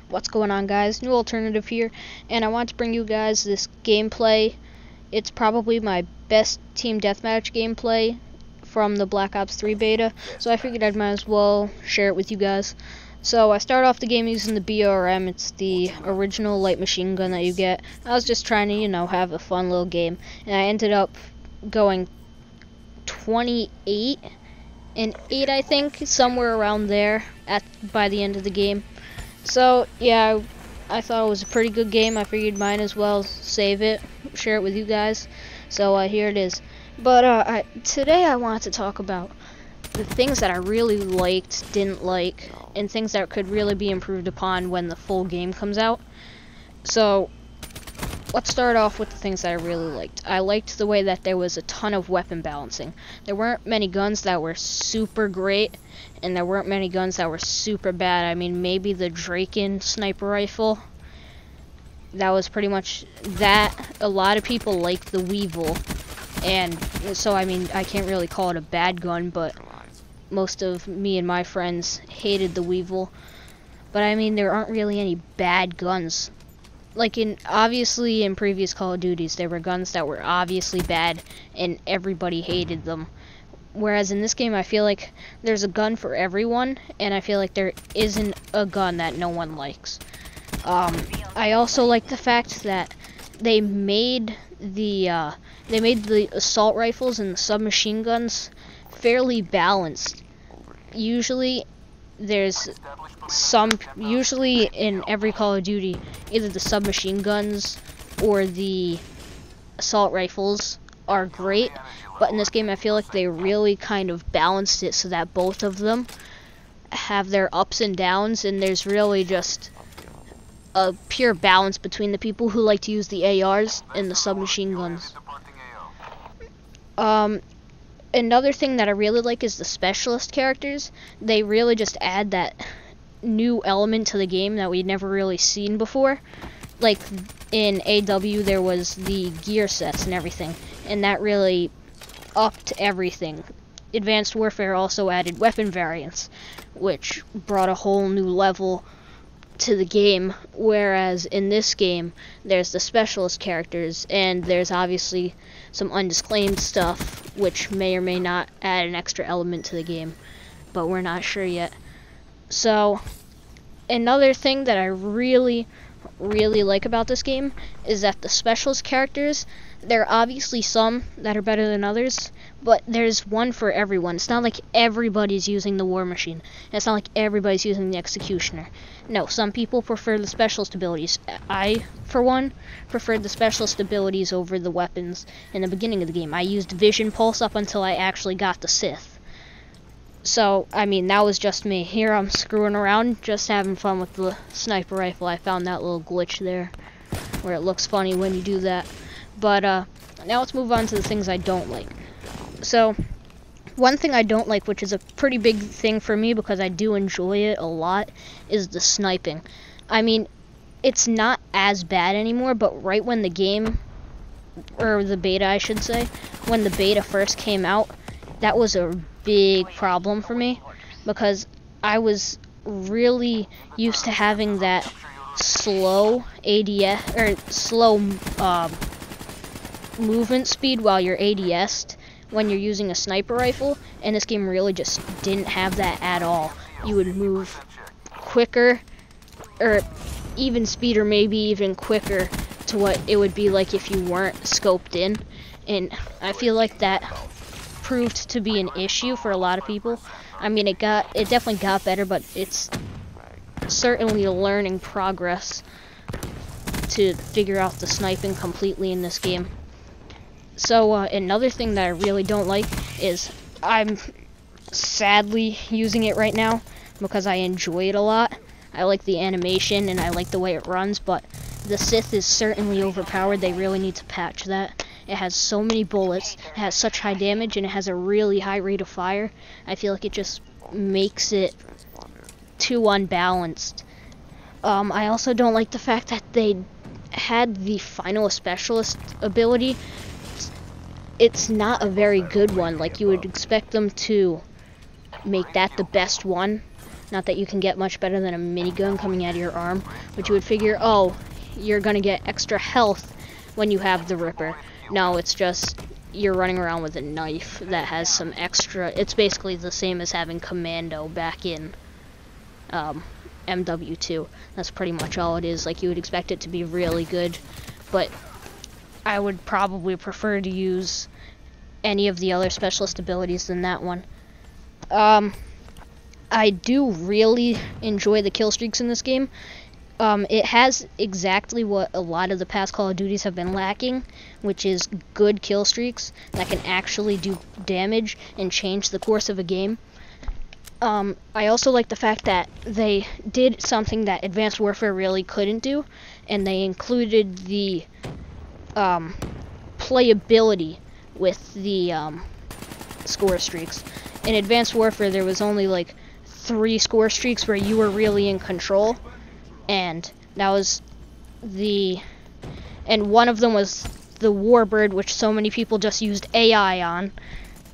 What's going on, guys? New Alternative here, and I want to bring you guys this gameplay. It's probably my best Team Deathmatch gameplay from the Black Ops 3 beta, so I figured I might as well share it with you guys. So I start off the game using the BRM. It's the original light machine gun that you get. I was just trying to, have a fun little game, and I ended up going 28 and 8, I think, somewhere around there by the end of the game. So yeah, I thought it was a pretty good game. I figured might as well save it, share it with you guys. So here it is. But today I want to talk about the things that I really liked, didn't like, and things that could really be improved upon when the full game comes out. So let's start off with the things that I really liked. I liked the way that there was a ton of weapon balancing. There weren't many guns that were super great, and there weren't many guns that were super bad. I mean, maybe the Draken sniper rifle. That was pretty much that. A lot of people like the Weevil, and so, I mean, I can't really call it a bad gun, but most of me and my friends hated the Weevil. But I mean, there aren't really any bad guns. Like, obviously in previous Call of Duties, there were guns that were obviously bad, and everybody hated them. Whereas in this game, I feel like there's a gun for everyone, and I feel like there isn't a gun that no one likes. I also like the fact that they made the assault rifles and the submachine guns fairly balanced. Usually in every Call of Duty, either the submachine guns or the assault rifles are great, but in this game I feel like they really kind of balanced it so that both of them have their ups and downs, and there's really just a pure balance between the people who like to use the ARs and the submachine guns. Another thing that I really like is the specialist characters. They really just add that new element to the game that we'd never really seen before. Like in AW, there was the gear sets and everything, and that really upped everything. Advanced Warfare also added weapon variants, which brought a whole new level to the game, whereas in this game there's the specialist characters, and there's obviously some undisclaimed stuff which may or may not add an extra element to the game, but we're not sure yet. So another thing that I really like about this game is that the specialist characters, there are obviously some that are better than others, but there's one for everyone. It's not like everybody's using the War Machine. It's not like everybody's using the Executioner. No, some people prefer the specialist abilities. I, for one, preferred the specialist abilities over the weapons in the beginning of the game. I used Vision Pulse up until I actually got the Sith. So, I mean, that was just me. Here I'm screwing around, just having fun with the sniper rifle. I found that little glitch there, where it looks funny when you do that. But, now let's move on to the things I don't like. So, one thing I don't like, which is a pretty big thing for me because I do enjoy it a lot, is the sniping. I mean, it's not as bad anymore, but right when the game, or the beta I should say, when the beta first came out, that was a big problem for me because I was really used to having that slow ADS, or slow movement speed while you're ADS'd when you're using a sniper rifle, and this game really just didn't have that at all. You would move quicker, or even speed, or maybe even quicker to what it would be like if you weren't scoped in, and I feel like that proved to be an issue for a lot of people. I mean, it definitely got better, but it's certainly a learning progress to figure out the sniping completely in this game. So another thing that I really don't like is I'm sadly using it right now because I enjoy it a lot. I like the animation and I like the way it runs, but the Sith is certainly overpowered. They really need to patch that. It has so many bullets, it has such high damage, and it has a really high rate of fire. I feel like it just makes it too unbalanced. I also don't like the fact that they had the final specialist ability. It's not a very good one. Like, you would expect them to make that the best one, Not that you can get much better than a minigun coming out of your arm, but you would figure, oh, you're gonna get extra health when you have the Ripper. No, it's just you're running around with a knife that has some extra. It's basically the same as having Commando back in MW2. That's pretty much all it is. Like, you would expect it to be really good, but I would probably prefer to use any of the other specialist abilities than that one. I do really enjoy the kill streaks in this game. It has exactly what a lot of the past Call of Duties have been lacking, which is good kill streaks that can actually do damage and change the course of a game. I also like the fact that they did something that Advanced Warfare really couldn't do, and they included the playability with the score streaks. In Advanced Warfare, there was only like 3 score streaks where you were really in control, and that was and one of them was the Warbird, which so many people just used AI on,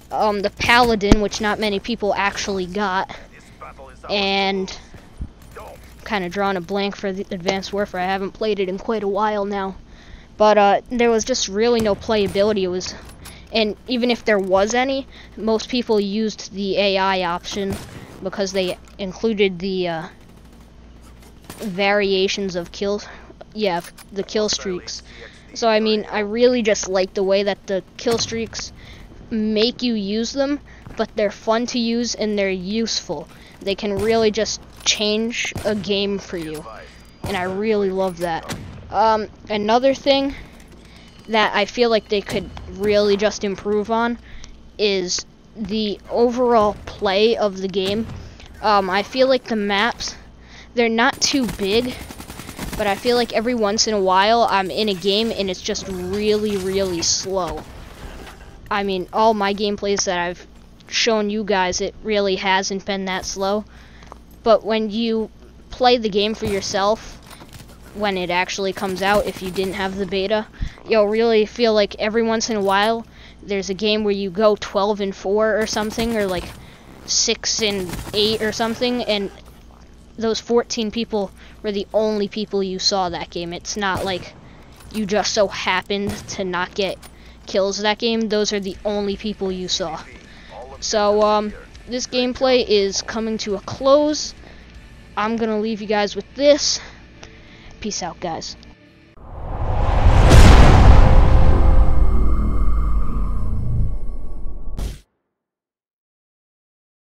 the Paladin, which not many people actually got, and kind of drawing a blank for the Advanced Warfare. I haven't played it in quite a while now, but there was just really no playability. It was, and even if there was any, most people used the AI option because they included the variations of the kill streaks. So I mean, I really just like the way that the kill streaks make you use them, but they're fun to use and they're useful. They can really just change a game for you, and I really love that. Another thing that I feel like they could really just improve on is the overall play of the game. I feel like the maps, they're not too big, but I feel like every once in a while I'm in a game and it's just really, really slow. I mean, all my gameplays that I've shown you guys, it really hasn't been that slow. But when you play the game for yourself, when it actually comes out, if you didn't have the beta, you'll really feel like every once in a while there's a game where you go 12-4 or something, or like 6-8 or something, and those 14 people were the only people you saw that game. It's not like you just so happened to not get kills that game. Those are the only people you saw. So this gameplay is coming to a close. I'm gonna leave you guys with this. Peace out, guys.